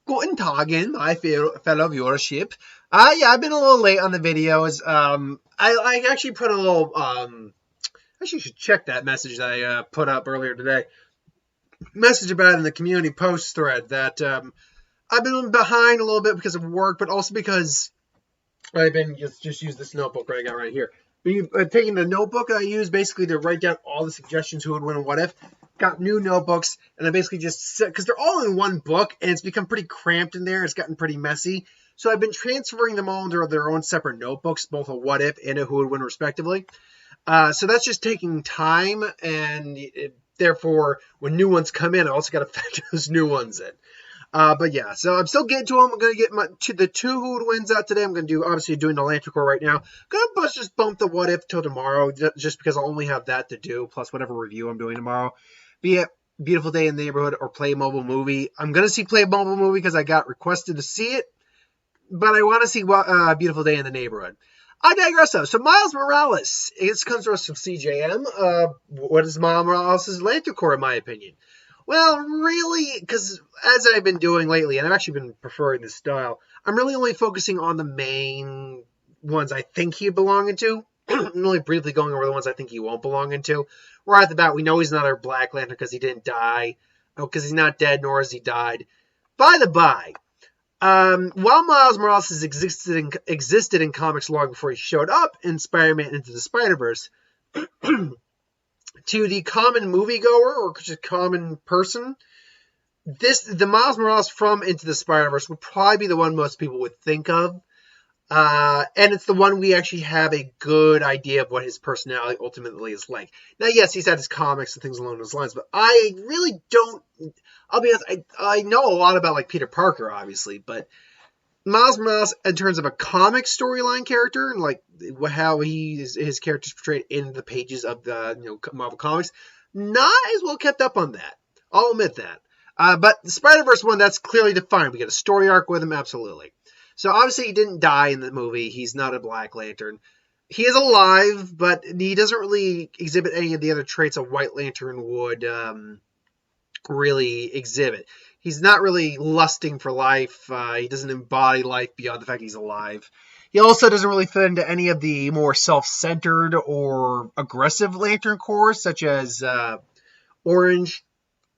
Guten Tagen, my fellow viewership. Yeah, I've been a little late on the videos. I actually put a little, actually should check that message that I put up earlier today. Message about it in the community post thread that I've been behind a little bit because of work, but also because I've been just use this notebook that I got right here. Taking the notebook that I use basically to write down all the suggestions, who would win and what if. Got new notebooks, and I basically just because they're all in one book, and it's become pretty cramped in there. It's gotten pretty messy. So I've been transferring them all into their own separate notebooks, both a what if and a who would win, respectively. So that's just taking time, and therefore, when new ones come in, I also got to factor those new ones in. But yeah, so I'm still getting to them. I'm going to get the two who would wins out today. I'm going to do, obviously, doing the Lantern Corps right now. Going to just bump the what if till tomorrow, just because I'll only have that to do, plus whatever review I'm doing tomorrow. Be it Beautiful Day in the Neighborhood or Play Mobile Movie. I'm going to see Play Mobile Movie because I got requested to see it, but I want to see Beautiful Day in the Neighborhood. I digress though. So Miles Morales, it comes to us from CJM. What is Miles Morales' Lantern Corps, in my opinion? Well, really, because as I've been doing lately, and I've actually been preferring this style, I'm really only focusing on the main ones I think he'd belong into. I'm only briefly going over the ones I think he won't belong into. Right off the bat, we know he's not our Black Lantern because he didn't die. Because he's not dead, nor has he died. By the by, while Miles Morales has existed in comics long before he showed up in Spider-Man Into the Spider-Verse, to the common moviegoer or just common person, the Miles Morales from Into the Spider-Verse would probably be the one most people would think of. And it's the one we actually have a good idea of what his personality ultimately is like. Now, yes, he's had his comics and things along those lines, but I really don't. I'll be honest, I know a lot about like Peter Parker, obviously, but Miles Morales, in terms of a comic storyline character, and like how his character's portrayed in the pages of the Marvel comics, not as well kept up on that. I'll admit that. But the Spider-Verse one, that's clearly defined. We get a story arc with him, absolutely. So obviously he didn't die in the movie. He's not a Black Lantern. He is alive, but he doesn't really exhibit any of the other traits a White Lantern would really exhibit. He's not really lusting for life. He doesn't embody life beyond the fact he's alive. He also doesn't really fit into any of the more self-centered or aggressive Lantern Corps, such as Orange.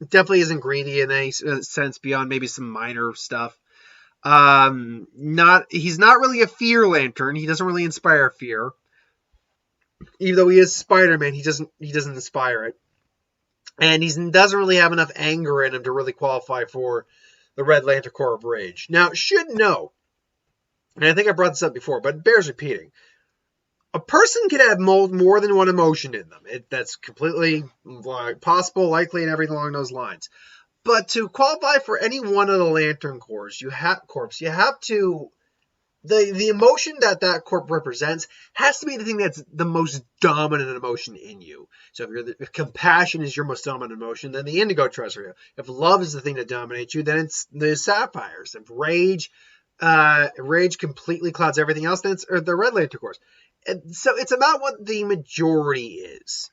Definitely isn't greedy in any sense beyond maybe some minor stuff. He's not really a fear lantern. He doesn't really inspire fear. Even though he is Spider-Man, he doesn't inspire it. And he doesn't really have enough anger in him to really qualify for the Red Lantern Corps of Rage. Now, should know, and I think I brought this up before, but it bears repeating. A person can have more than one emotion in them. That's completely possible, likely, and everything along those lines. But to qualify for any one of the Lantern Corps, you have to. The emotion that Corp represents has to be the thing that's the most dominant emotion in you. So if compassion is your most dominant emotion, then the Indigo Treasure. If love is the thing that dominates you, then it's the Sapphires. If rage completely clouds everything else, then it's the Red Lantern Corps. And so it's about what the majority is.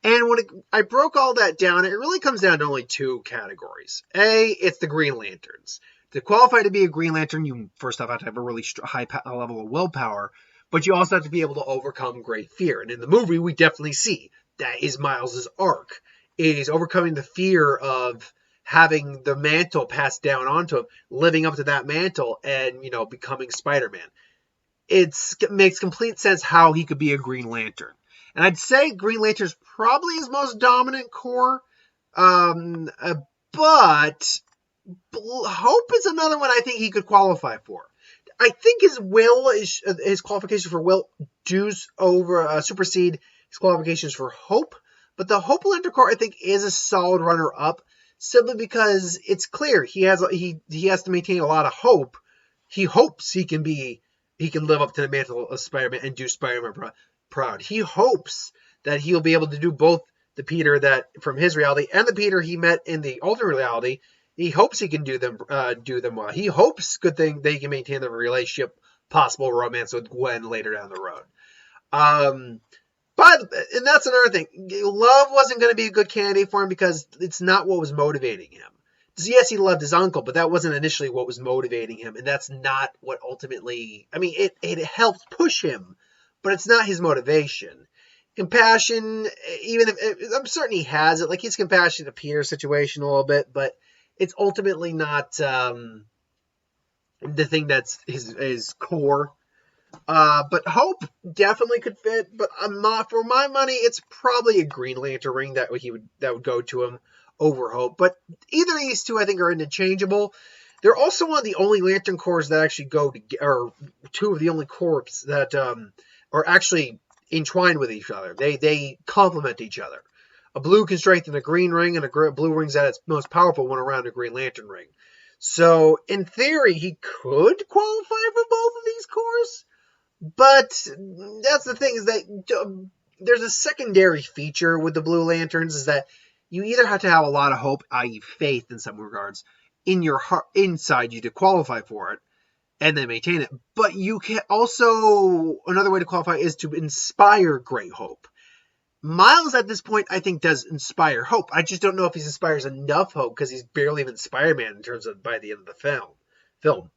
And when I broke all that down, it really comes down to only two categories. A, it's the Green Lanterns. To qualify to be a Green Lantern, you first off have to have a really high level of willpower, but you also have to be able to overcome great fear. And in the movie, we definitely see that is Miles' arc. Is overcoming the fear of having the mantle passed down onto him, living up to that mantle, and becoming Spider-Man. It makes complete sense how he could be a Green Lantern. And I'd say Green Lantern's probably his most dominant core, but Hope is another one I think he could qualify for. I think his qualifications for will do supersede his qualifications for Hope, but the Hope Lantern Corps I think is a solid runner-up simply because it's clear he has to maintain a lot of hope. He hopes he can live up to the mantle of Spider-Man and do Spider-Man proud. He hopes that he'll be able to do both the Peter that from his reality and the Peter he met in the alternate reality. He hopes he can do them well. He hopes they can maintain the relationship, possible romance with Gwen later down the road. And that's another thing. Love wasn't going to be a good candidate for him because it's not what was motivating him. yes, he loved his uncle, but that wasn't initially what was motivating him, and that's not what ultimately. I mean, it helps push him, but it's not his motivation. Compassion, even if I'm certain he has it, like his compassion to Peter's situation a little bit, but it's ultimately not the thing that's his core. But Hope definitely could fit, but I'm not, for my money, it's probably a Green Lantern ring that would go to him over Hope. But either of these two, I think, are interchangeable. They're also one of the only Lantern Corps that actually go to, or two of the only Corps that are actually entwined with each other. They complement each other. A blue can strengthen a green ring, and a blue ring's at its most powerful one around a Green Lantern ring. So, in theory, he could qualify for both of these Corps. But that's the thing, is that there's a secondary feature with the Blue Lanterns, is that you either have to have a lot of hope, i.e. faith in some regards, in your heart, inside you to qualify for it, and then maintain it. But you can also, another way to qualify is to inspire great hope. Miles at this point, I think, does inspire hope. I just don't know if he inspires enough hope, because he's barely even Spider-Man in terms of by the end of the film.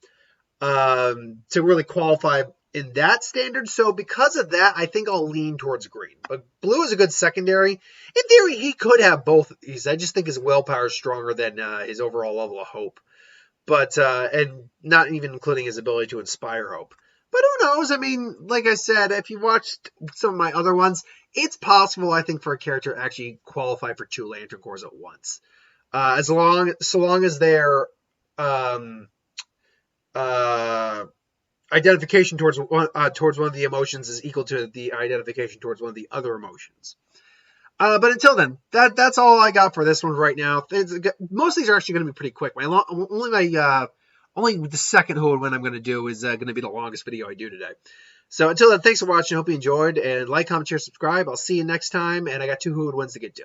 To really qualify in that standard. So because of that, I think I'll lean towards green. But blue is a good secondary. In theory, he could have both of these. I just think his willpower is stronger than his overall level of hope. But and not even including his ability to inspire hope. But who knows? I mean, like I said, if you watched some of my other ones, it's possible, I think, for a character to actually qualify for 2 Lantern Corps at once. So long as their identification towards one of the emotions is equal to the identification towards one of the other emotions. But until then, that's all I got for this one right now. Most of these are actually going to be pretty quick. Only the second Who and When I'm going to do is going to be the longest video I do today. So until then, thanks for watching. I hope you enjoyed. And like, comment, share, subscribe. I'll see you next time. And I got 2 Who and Whens to get to.